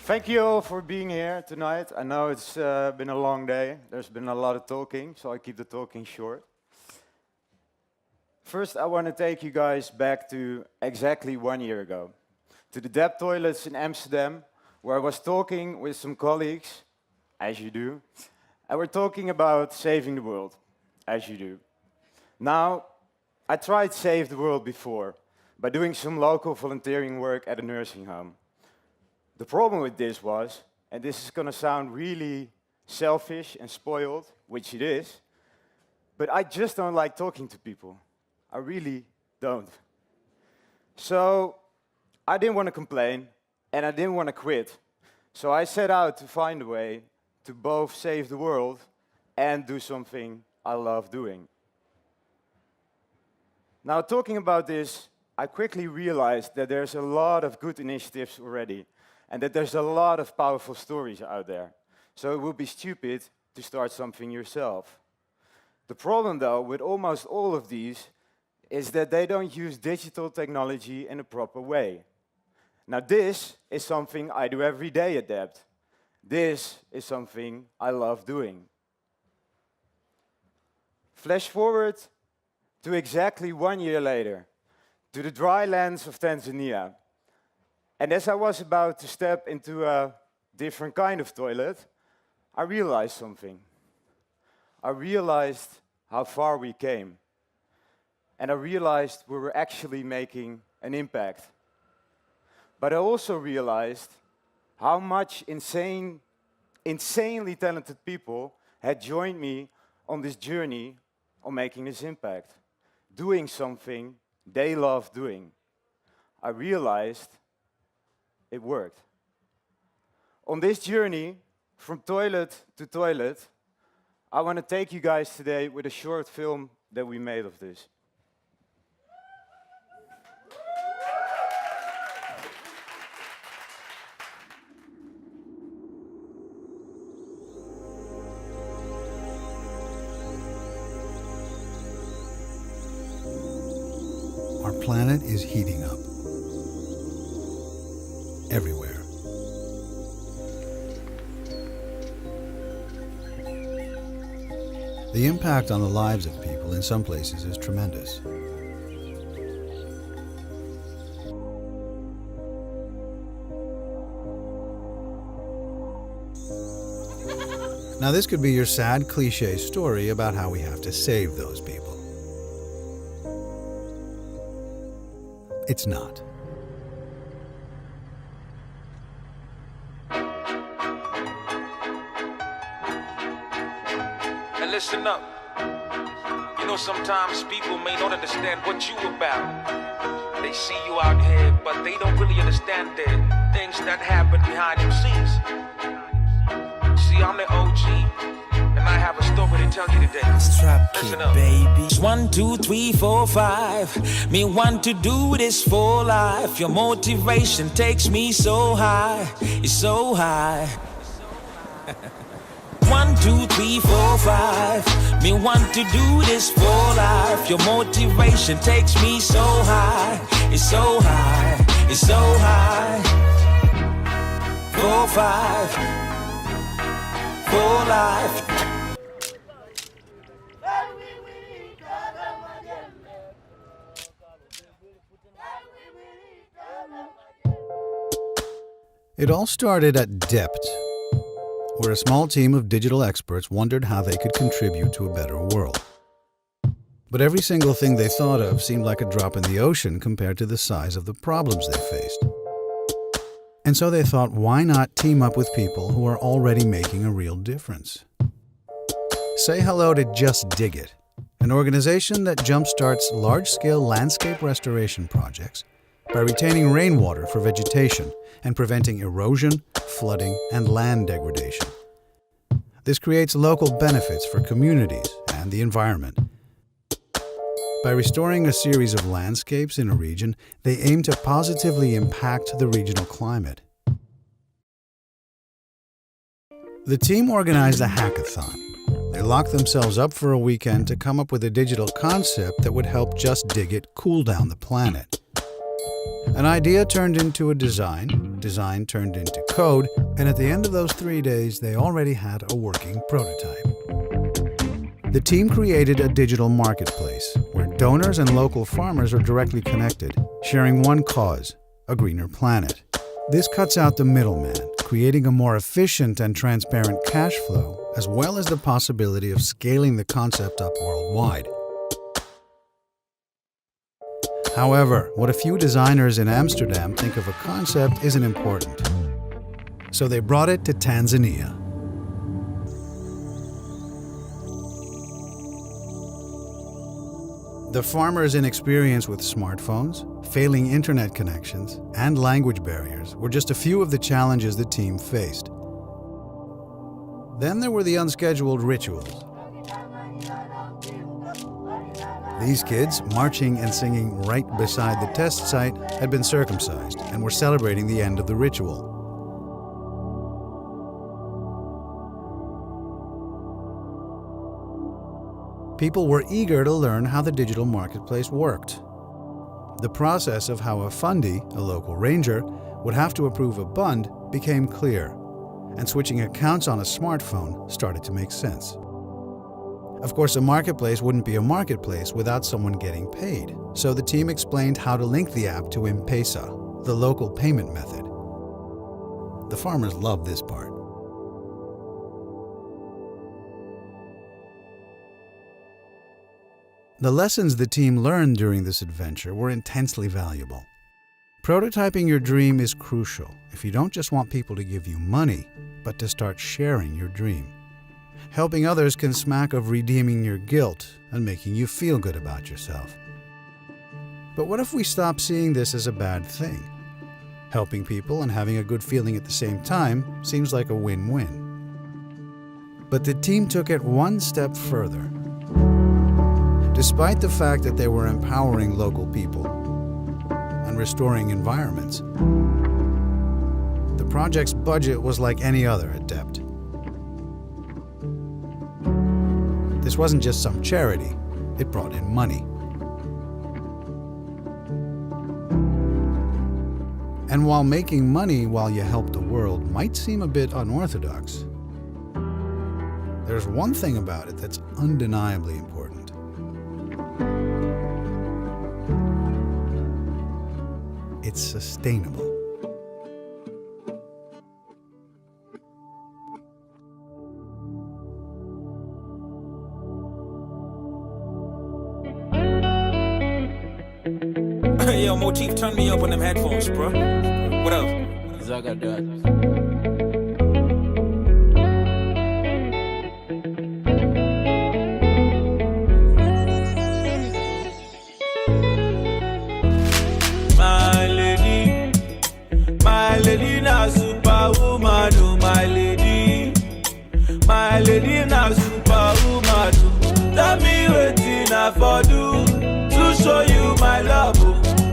Thank you all for being here tonight. I know it's been a long day. There's been a lot of talking, so I keep the talking short. First, I want to take you guys back to exactly 1 year ago, to the DEPT toilets in Amsterdam, where I was talking with some colleagues, as you do, and we're talking about saving the world, as you do. Now, I tried Save the World before, by doing some local volunteering work at a nursing home. The problem with this was, and this is going to sound really selfish and spoiled, which it is, but I just don't like talking to people. I really don't. So I didn't want to complain, and I didn't want to quit. So I set out to find a way to both save the world and do something I love doing. Now, talking about this, I quickly realized that there's a lot of good initiatives already, and that there's a lot of powerful stories out there. So it would be stupid to start something yourself. The problem, though, with almost all of these is that they don't use digital technology in a proper way. Now, this is something I do every day at DEPT. This is something I love doing. Flash forward to exactly 1 year later, to the dry lands of Tanzania. And as I was about to step into a different kind of toilet, I realized something. I realized how far we came. And I realized we were actually making an impact. But I also realized how much insanely talented people had joined me on this journey of making this impact, doing something they love doing. I realized it worked. On this journey, from toilet to toilet, I want to take you guys today with a short film that we made of this. Our planet is heating up. Everywhere. The impact on the lives of people in some places is tremendous. Now, this could be your sad cliché story about how we have to save those people. It's not. Listen up. You know, sometimes people may not understand what you about. They see you out here, but they don't really understand the things that happen behind them scenes. See, I'm the OG, and I have a story to tell you today. Strap kid, baby. 1, 2, 3, 4, 5. Me want to do this for life. Your motivation takes me so high. It's so high. 1, 2, 3, 4, 5. Me want to do this for life. Your motivation takes me so high. It's so high. It's so high. 4, 5. For life. It all started at DEPT, where a small team of digital experts wondered how they could contribute to a better world. But every single thing they thought of seemed like a drop in the ocean compared to the size of the problems they faced. And so they thought, why not team up with people who are already making a real difference? Say hello to Justdiggit, an organization that jumpstarts large-scale landscape restoration projects by retaining rainwater for vegetation and preventing erosion, flooding, and land degradation. This creates local benefits for communities and the environment. By restoring a series of landscapes in a region, they aim to positively impact the regional climate. The team organized a hackathon. they locked themselves up for a weekend to come up with a digital concept that would help Justdiggit cool down the planet. An idea turned into a design turned into code, and at the end of those 3 days, they already had a working prototype. The team created a digital marketplace where donors and local farmers are directly connected, sharing one cause, a greener planet. This cuts out the middleman, creating a more efficient and transparent cash flow, as well as the possibility of scaling the concept up worldwide. However, what a few designers in Amsterdam think of a concept isn't important. So they brought it to Tanzania. The farmers' inexperience with smartphones, failing internet connections, and language barriers were just a few of the challenges the team faced. Then there were the unscheduled rituals. These kids, marching and singing right beside the test site, had been circumcised and were celebrating the end of the ritual. People were eager to learn how the digital marketplace worked. The process of how a fundy, a local ranger, would have to approve a bund became clear, and switching accounts on a smartphone started to make sense. Of course, a marketplace wouldn't be a marketplace without someone getting paid, so the team explained how to link the app to M-Pesa, the local payment method. The farmers loved this part. The lessons the team learned during this adventure were intensely valuable. Prototyping your dream is crucial if you don't just want people to give you money, but to start sharing your dream. Helping others can smack of redeeming your guilt and making you feel good about yourself. But what if we stop seeing this as a bad thing? Helping people and having a good feeling at the same time seems like a win-win. But the team took it one step further. Despite the fact that they were empowering local people and restoring environments, the project's budget was like any other at DEPT. This wasn't just some charity, it brought in money. And while making money while you help the world might seem a bit unorthodox, there's one thing about it that's undeniably important. It's sustainable. Yo, Motif, turn me up on them headphones, bro. What up? Zagadot. My lady na superwoman, oh my lady na superwoman. Tell me wetin I for do to show you my love.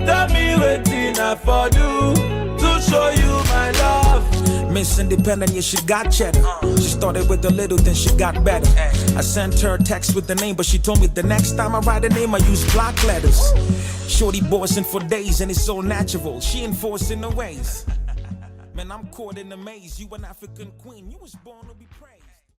Tell me wetin I for do to show you my love. Miss Independent, yeah, she got cheddar. She started with a little, then she got better. I sent her a text with the name, but she told me the next time I write a name, I use block letters. Shorty bossing for days, and it's so natural. She enforcing the ways. Man, I'm caught in the maze. You an African queen. You was born to be praised.